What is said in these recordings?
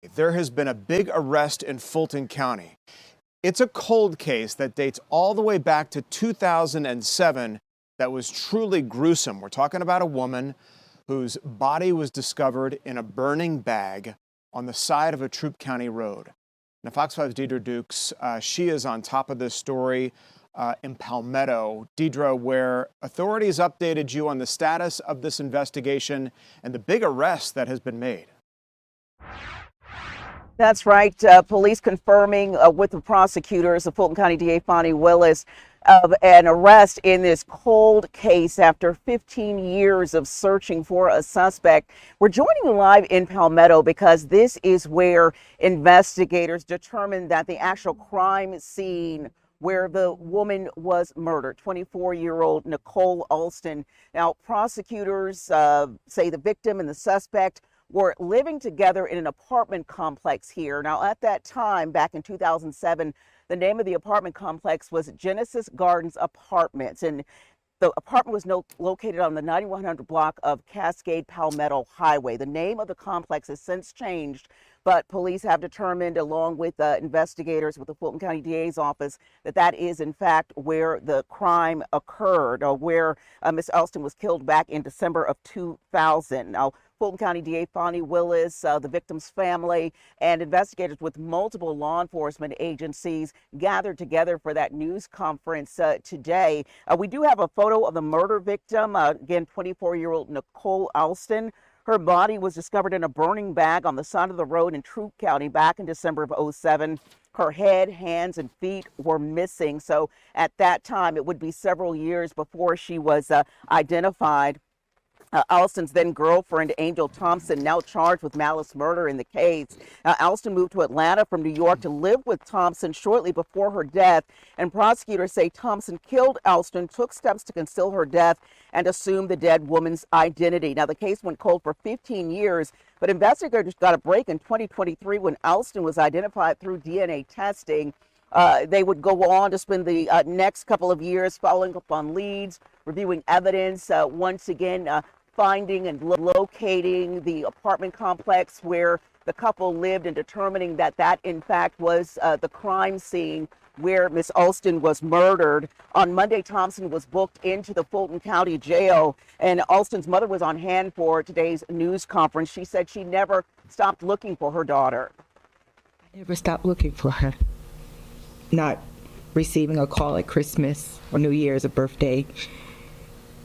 There has been a big arrest in Fulton County. It's a cold case that dates all the way back to 2007 that was truly gruesome. We're talking about a woman whose body was discovered in a burning bag on the side of a Troup County road. Now, Fox 5's Deidre Dukes, she is on top of this story in Palmetto. Deidre, where authorities updated you on the status of this investigation and the big arrest that has been made. That's right. Police confirming with the prosecutors, the Fulton County DA Fonnie Willis, of an arrest in this cold case after 15 years of searching for a suspect. We're joining you live in Palmetto because this is where investigators determined that the actual crime scene where the woman was murdered, 24-year-old Nicole Alston. Now, prosecutors say the victim and the suspect were living together in an apartment complex here. Now, at that time, back in 2007, the name of the apartment complex was Genesis Gardens Apartments, and the apartment was located on the 9100 block of Cascade Palmetto Highway. The name of the complex has since changed, but police have determined, along with investigators with the Fulton County DA's office, that that is, in fact, where the crime occurred, or where Miss Alston was killed back in December of 2000. Now, Fulton County DA Fonnie Willis, the victim's family, and investigators with multiple law enforcement agencies gathered together for that news conference today. We do have a photo of the murder victim, again, 24-year-old Nicole Alston. Her body was discovered in a burning bag on the side of the road in Troup County back in December of 2007. Her head, hands, and feet were missing. So at that time, it would be several years before she was identified. Alston's then girlfriend, Angel Thompson, now charged with malice murder in the case. Alston moved to Atlanta from New York to live with Thompson shortly before her death, and prosecutors say Thompson killed Alston, took steps to conceal her death, and assumed the dead woman's identity. Now, the case went cold for 15 years, but investigators got a break in 2023 when Alston was identified through DNA testing. They would go on to spend the next couple of years following up on leads, reviewing evidence, once again finding and locating the apartment complex where the couple lived and determining that that, in fact, was the crime scene where Miss Alston was murdered. On Monday, Thompson was booked into the Fulton County Jail, and Alston's mother was on hand for today's news conference. She said she never stopped looking for her daughter. I never stopped looking for her. Not receiving a call at Christmas or New Year's or birthday.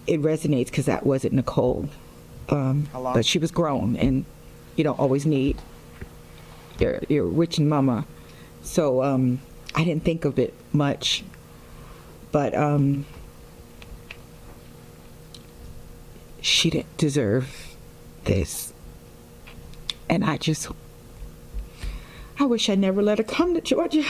It resonates because that wasn't Nicole. But she was grown, and you don't always need your rich mama. So I didn't think of it much. But she didn't deserve this. And I wish I never let her come to Georgia.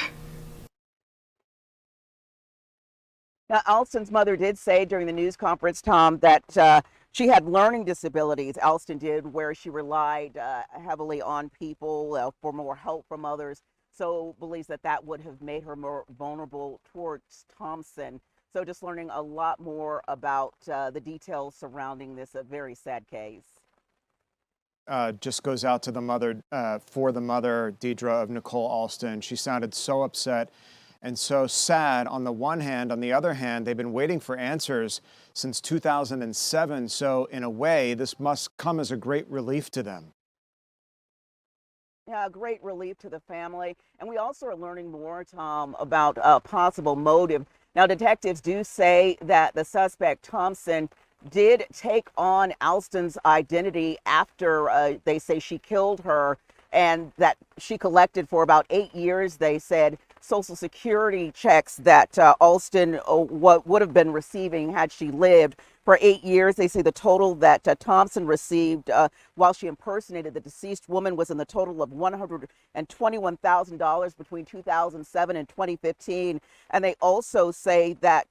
Now, Alston's mother did say during the news conference, Tom, that she had learning disabilities. Alston did, where she relied heavily on people for more help from others. So believes that that would have made her more vulnerable towards Thompson. So just learning a lot more about the details surrounding this very sad case. Just goes out to the mother, for the mother, Deidre, of Nicole Alston. She sounded so upset and so sad on the one hand. On the other hand, they've been waiting for answers since 2007. So in a way, this must come as a great relief to them. Yeah, a great relief to the family. And we also are learning more, Tom, about possible motive. Now, detectives do say that the suspect, Thompson, did take on Alston's identity after they say she killed her, and that she collected for about 8 years, they said, Social Security checks that Alston would have been receiving had she lived. For 8 years, they say the total that Thompson received while she impersonated the deceased woman was in the total of $121,000 between 2007 and 2015. And they also say that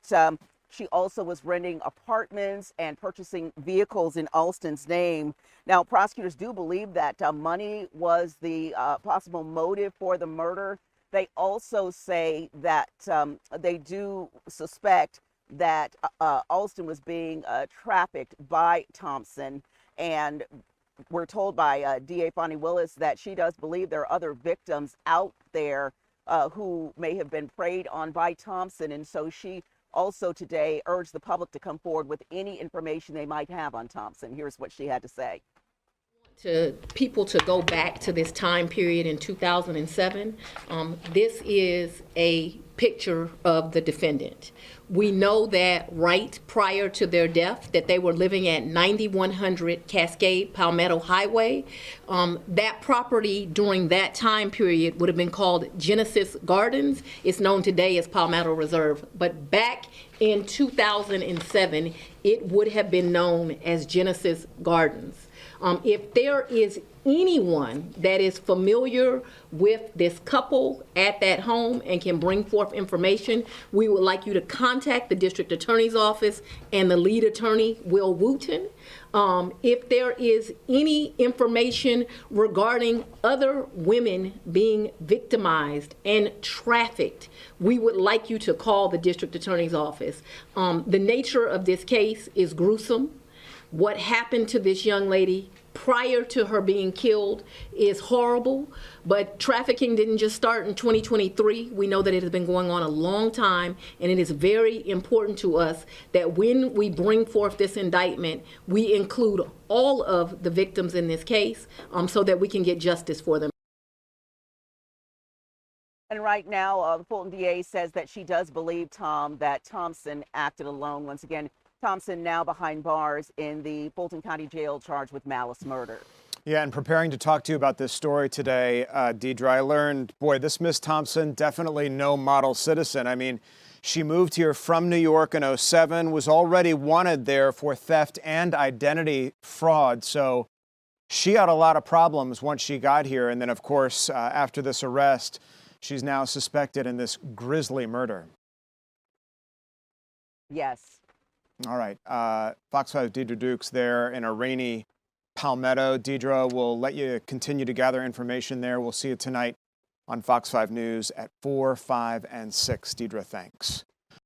she also was renting apartments and purchasing vehicles in Alston's name. Now, prosecutors do believe that money was the possible motive for the murder. They also say that they do suspect that Alston was being trafficked by Thompson, and we're told by DA Fonnie Willis that she does believe there are other victims out there who may have been preyed on by Thompson. And so she also today urged the public to come forward with any information they might have on Thompson. Here's what she had to say. To people to go back to this time period in 2007. This is a picture of the defendant. We know that right prior to their death that they were living at 9100 Cascade Palmetto Highway. That property during that time period would have been called Genesis Gardens. It's known today as Palmetto Reserve, but back in 2007 it would have been known as Genesis Gardens. If there is anyone that is familiar with this couple at that home and can bring forth information, we would like you to contact the district attorney's office and the lead attorney, Will Wooten. If there is any information regarding other women being victimized and trafficked, we would like you to call the district attorney's office. The nature of this case is gruesome. What happened to this young lady prior to her being killed is horrible, but trafficking didn't just start in 2023. We know that it has been going on a long time, and it is very important to us that when we bring forth this indictment, we include all of the victims in this case so that we can get justice for them. And right now, the Fulton DA says that she does believe, that Thompson acted alone. Once again, Thompson now behind bars in the Fulton County Jail charged with malice murder. Yeah, and preparing to talk to you about this story today, Deidre, I learned, boy, this Miss Thompson, definitely no model citizen. I mean, she moved here from New York in '07, was already wanted there for theft and identity fraud. So she had a lot of problems once she got here. And then, of course, after this arrest, she's now suspected in this grisly murder. Yes. All right. Fox 5 Deidre Dukes there in a rainy Palmetto. Deidre, we'll let you continue to gather information there. We'll see you tonight on Fox 5 News at 4, 5, and 6. Deidre, thanks.